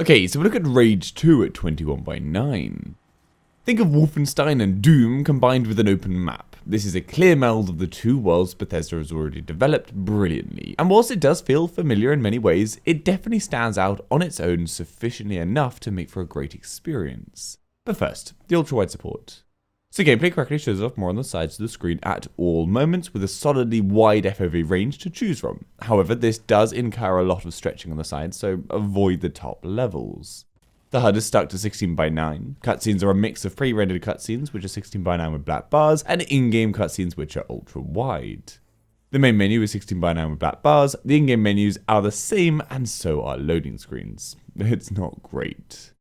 Okay, so we look at Rage 2 at 21:9. Think of Wolfenstein and Doom combined with an open map. This is a clear meld of the two worlds Bethesda has already developed brilliantly, and whilst it does feel familiar in many ways, it definitely stands out on its own sufficiently enough to make for a great experience. But first, the ultra-wide support. So gameplay correctly shows off more on the sides of the screen at all moments with a solidly wide FOV range to choose from. However, this does incur a lot of stretching on the sides, so avoid the top levels. The HUD is stuck to 16:9. Cutscenes are a mix of pre-rendered cutscenes, which are 16:9 with black bars, and in-game cutscenes, which are ultra-wide. The main menu is 16:9 with black bars, the in-game menus are the same, and so are loading screens. It's not great.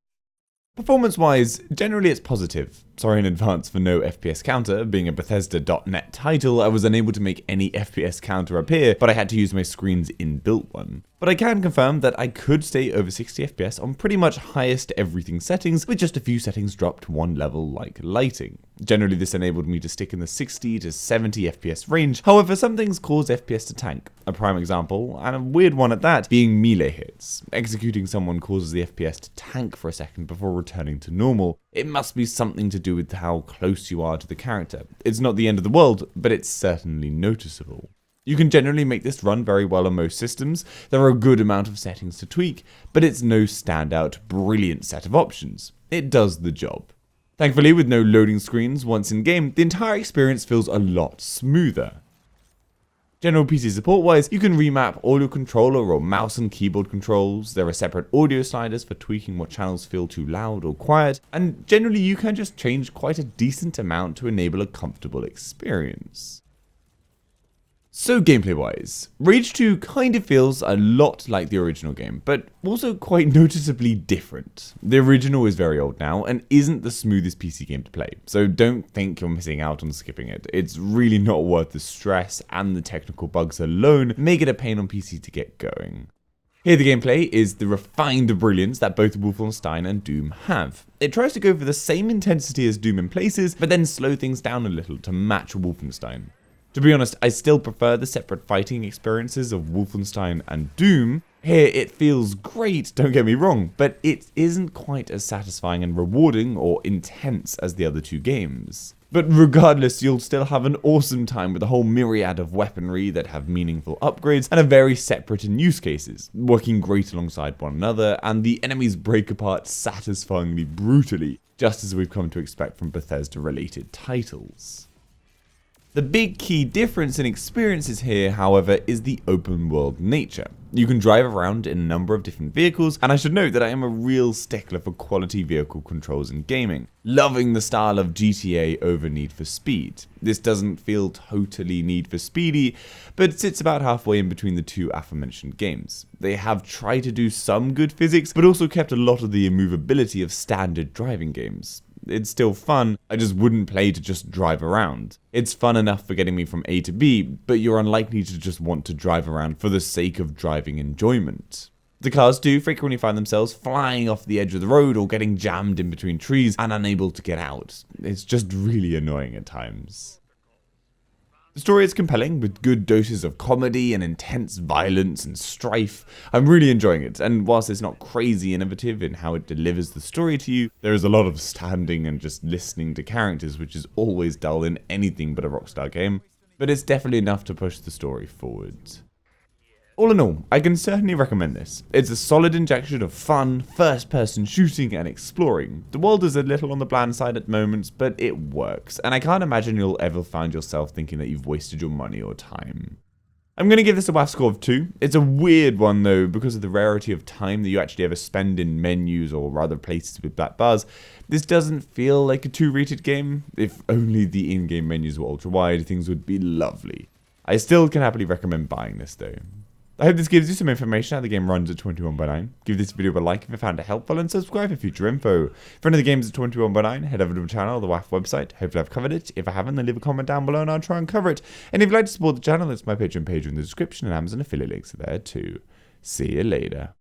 Performance-wise, generally it's positive. Sorry in advance for no FPS counter. Being a Bethesda.net title, I was unable to make any FPS counter appear, but I had to use my screen's inbuilt one. But I can confirm that I could stay over 60 FPS on pretty much highest everything settings, with just a few settings dropped one level like lighting. Generally this enabled me to stick in the 60 to 70 FPS range, however some things cause FPS to tank. A prime example, and a weird one at that, being melee hits. Executing someone causes the FPS to tank for a second before returning to normal. It must be something to do with how close you are to the character. It's not the end of the world, but it's certainly noticeable. You can generally make this run very well on most systems. There are a good amount of settings to tweak, but it's no standout, brilliant set of options. It does the job. Thankfully, with no loading screens once in game, the entire experience feels a lot smoother. General PC support wise, you can remap all your controller or mouse and keyboard controls, there are separate audio sliders for tweaking what channels feel too loud or quiet, and generally you can just change quite a decent amount to enable a comfortable experience. So gameplay wise, Rage 2 kind of feels a lot like the original game, but also quite noticeably different. The original is very old now and isn't the smoothest PC game to play, so don't think you're missing out on skipping it. It's really not worth the stress, and the technical bugs alone make it a pain on PC to get going. Here the gameplay is the refined brilliance that both Wolfenstein and Doom have. It tries to go for the same intensity as Doom in places, but then slow things down a little to match Wolfenstein. To be honest, I still prefer the separate fighting experiences of Wolfenstein and Doom. Here it feels great, don't get me wrong, but it isn't quite as satisfying and rewarding or intense as the other two games. But regardless, you'll still have an awesome time with a whole myriad of weaponry that have meaningful upgrades and are very separate in use cases, working great alongside one another, and the enemies break apart satisfyingly brutally, just as we've come to expect from Bethesda-related titles. The big key difference in experiences here, however, is the open world nature. You can drive around in a number of different vehicles, and I should note that I am a real stickler for quality vehicle controls in gaming, loving the style of GTA over Need for Speed. This doesn't feel totally Need for Speedy, but sits about halfway in between the two aforementioned games. They have tried to do some good physics, but also kept a lot of the immovability of standard driving games. It's still fun, I just wouldn't play to just drive around. It's fun enough for getting me from A to B, but you're unlikely to just want to drive around for the sake of driving enjoyment. The cars do frequently find themselves flying off the edge of the road or getting jammed in between trees and unable to get out. It's just really annoying at times. The story is compelling, with good doses of comedy and intense violence and strife. I'm really enjoying it, and whilst it's not crazy innovative in how it delivers the story to you, there is a lot of standing and just listening to characters, which is always dull in anything but a Rockstar game, but it's definitely enough to push the story forward. All in all, I can certainly recommend this. It's a solid injection of fun, first-person shooting and exploring. The world is a little on the bland side at moments, but it works, and I can't imagine you'll ever find yourself thinking that you've wasted your money or time. I'm going to give this a WAF score of 2. It's a weird one though, because of the rarity of time that you actually ever spend in menus or rather places with black bars. This doesn't feel like a 2-rated game. If only the in-game menus were ultra-wide, things would be lovely. I still can happily recommend buying this though. I hope this gives you some information how the game runs at 21:9. Give this video a like if you found it helpful, and subscribe for future info. For any of the games at 21:9, head over to the channel or the WAF website. Hopefully I've covered it. If I haven't, then leave a comment down below and I'll try and cover it. And if you'd like to support the channel, it's my Patreon page in the description, and Amazon affiliate links are there too. See you later.